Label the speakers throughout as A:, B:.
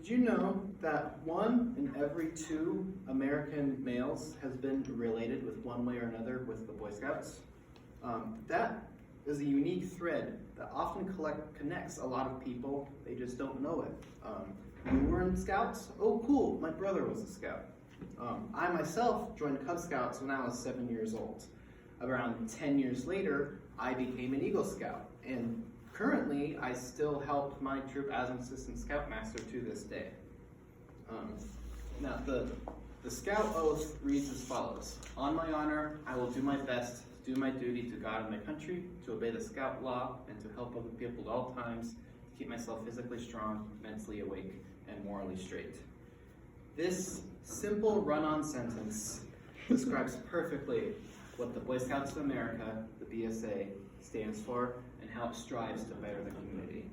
A: Did you know that 1 in every 2 American males has been related with one way or another with the Boy Scouts? That is a unique thread that often connects a lot of people. They just don't know it. You were in Scouts? Oh, cool, my brother was a Scout. I myself joined Cub Scouts when I was 7 years old. Around 10 years later, I became an Eagle Scout, and currently I still help my troop as an assistant scoutmaster to this day. Now, the Scout Oath reads as follows. On my honor, I will do my best to do my duty to God and my country, to obey the Scout law, and to help other people at all times, to keep myself physically strong, mentally awake, and morally straight. This simple run-on sentence describes perfectly what the Boy Scouts of America, the BSA, stands for and how it strives to better the community,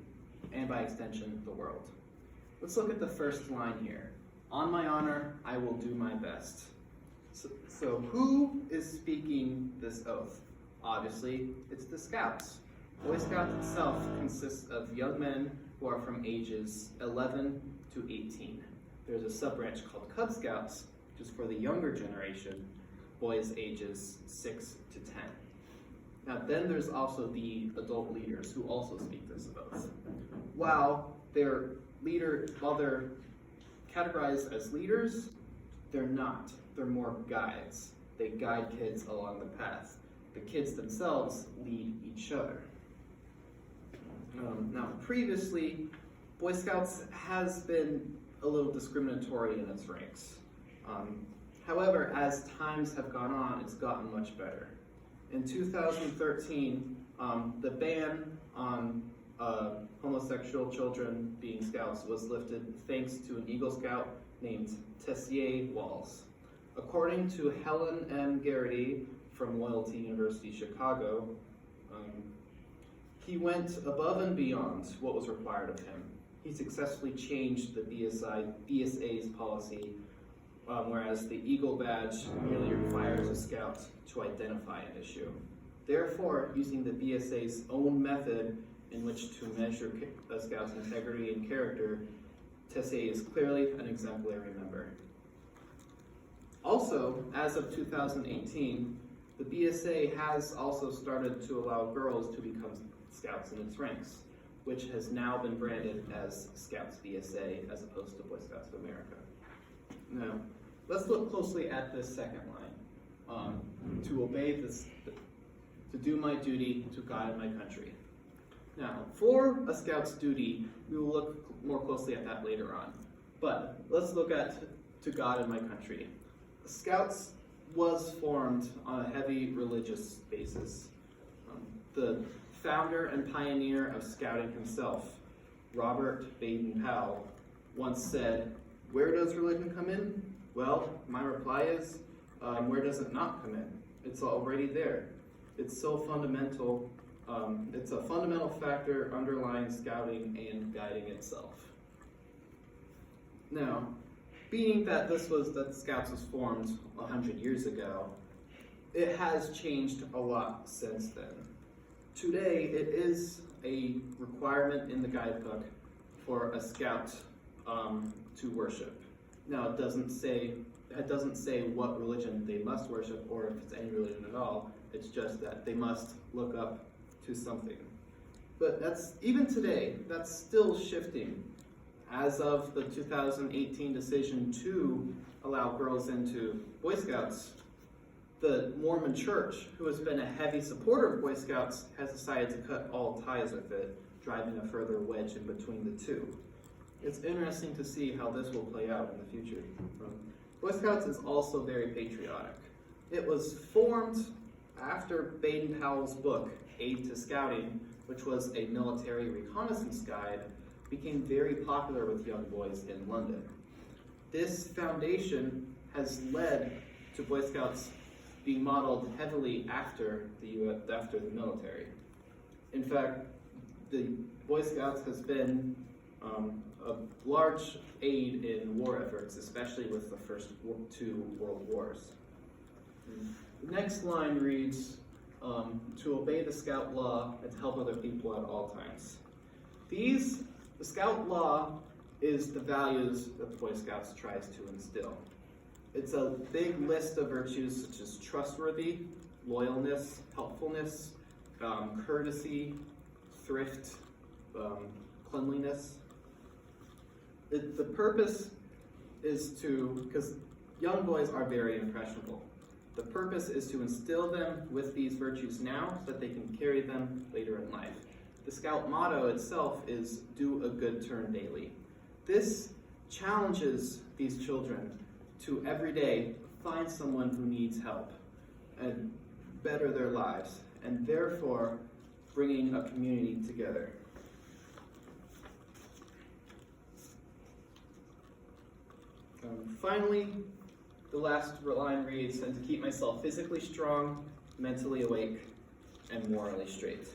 A: and by extension, the world. Let's look at the first line here. On my honor, I will do my best. So who is speaking this oath? Obviously, it's the Scouts. Boy Scouts itself consists of young men who are from ages 11 to 18. There's a sub-branch called Cub Scouts, which is for the younger generation, boys ages 6 to 10. Now then there's also the adult leaders who also speak this oath. While they're categorized as leaders, they're not. They're more guides. They guide kids along the path. The kids themselves lead each other. Now previously, Boy Scouts has been a little discriminatory in its ranks. However, as times have gone on, it's gotten much better. In 2013, the ban on homosexual children being Scouts was lifted thanks to an Eagle Scout named Tessier Walls. According to Helen M. Garrity from Loyalty University, Chicago, he went above and beyond what was required of him. He successfully changed the BSA's policy, whereas the Eagle Badge merely requires a Scout to identify an issue. Therefore, using the BSA's own method in which to measure a Scout's integrity and character, Tessier is clearly an exemplary member. Also, as of 2018, the BSA has also started to allow girls to become Scouts in its ranks, which has now been branded as Scouts BSA as opposed to Boy Scouts of America. Now, let's look closely at this second line. To do my duty to God and my country. Now, for a Scout's duty, we will look more closely at that later on. But let's look at to God and my country. The Scouts was formed on a heavy religious basis. The founder and pioneer of Scouting himself, Robert Baden-Powell, once said, "Where does religion come in?" Well, my reply is, where does it not come in? It's already there. It's so fundamental. It's a fundamental factor underlying Scouting and guiding itself. Now, being that the Scouts was formed 100 years ago, it has changed a lot since then. Today, it is a requirement in the guidebook for a Scout to worship. Now, it doesn't say what religion they must worship or if it's any religion at all. It's just that they must look up to something. But even today, that's still shifting. As of the 2018 decision to allow girls into Boy Scouts, the Mormon Church, who has been a heavy supporter of Boy Scouts, has decided to cut all ties with it, driving a further wedge in between the two. It's interesting to see how this will play out in the future. Boy Scouts is also very patriotic. It was formed after Baden-Powell's book, Aid to Scouting, which was a military reconnaissance guide, became very popular with young boys in London. This foundation has led to Boy Scouts being modeled heavily after the military. In fact, the Boy Scouts has been a large aid in war efforts, especially with the first 2 world wars. The next line reads, to obey the Scout law and to help other people at all times. The Scout law is the values that the Boy Scouts tries to instill. It's a big list of virtues such as trustworthy, loyalness, helpfulness, courtesy, thrift, cleanliness. The purpose is because young boys are very impressionable. The purpose is to instill them with these virtues now so that they can carry them later in life. The Scout motto itself is, "Do a good turn daily." This challenges these children to every day find someone who needs help and better their lives, and therefore bringing a community together. Finally, the last line reads, "And to keep myself physically strong, mentally awake, and morally straight."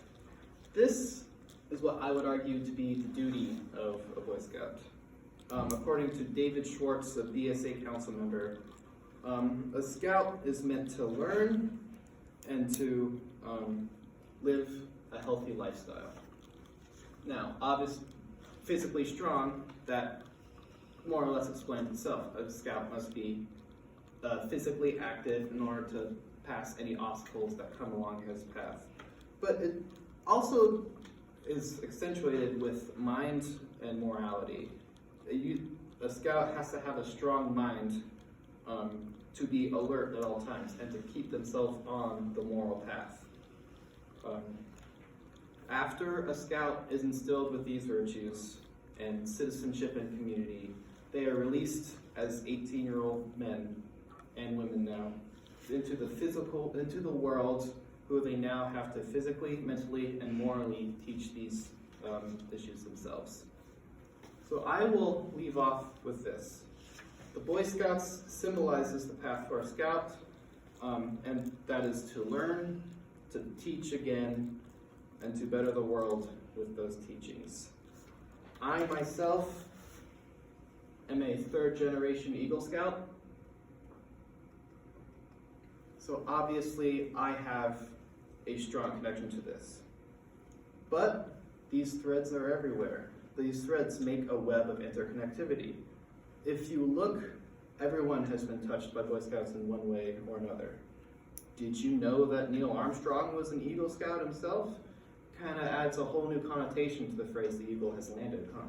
A: This is what I would argue to be the duty of a Boy Scout. According to David Schwartz, a BSA council member, a Scout is meant to learn and to live a healthy lifestyle. Now, obviously, physically strong, that more or less explains itself. A Scout must be physically active in order to pass any obstacles that come along his path. But it also is accentuated with mind and morality. A Scout has to have a strong mind to be alert at all times and to keep themselves on the moral path. After a Scout is instilled with these virtues and citizenship and community, they are released as 18-year-old men and women now into the world, who they now have to physically, mentally, and morally teach these issues themselves. So I will leave off with this. The Boy Scouts symbolizes the path for a Scout, and that is to learn, to teach again, and to better the world with those teachings. I myself am a third-generation Eagle Scout, so obviously I have a strong connection to this. But these threads are everywhere. These threads make a web of interconnectivity. If you look, everyone has been touched by Boy Scouts in one way or another. Did you know that Neil Armstrong was an Eagle Scout himself? Kind of adds a whole new connotation to the phrase "the eagle has landed," huh?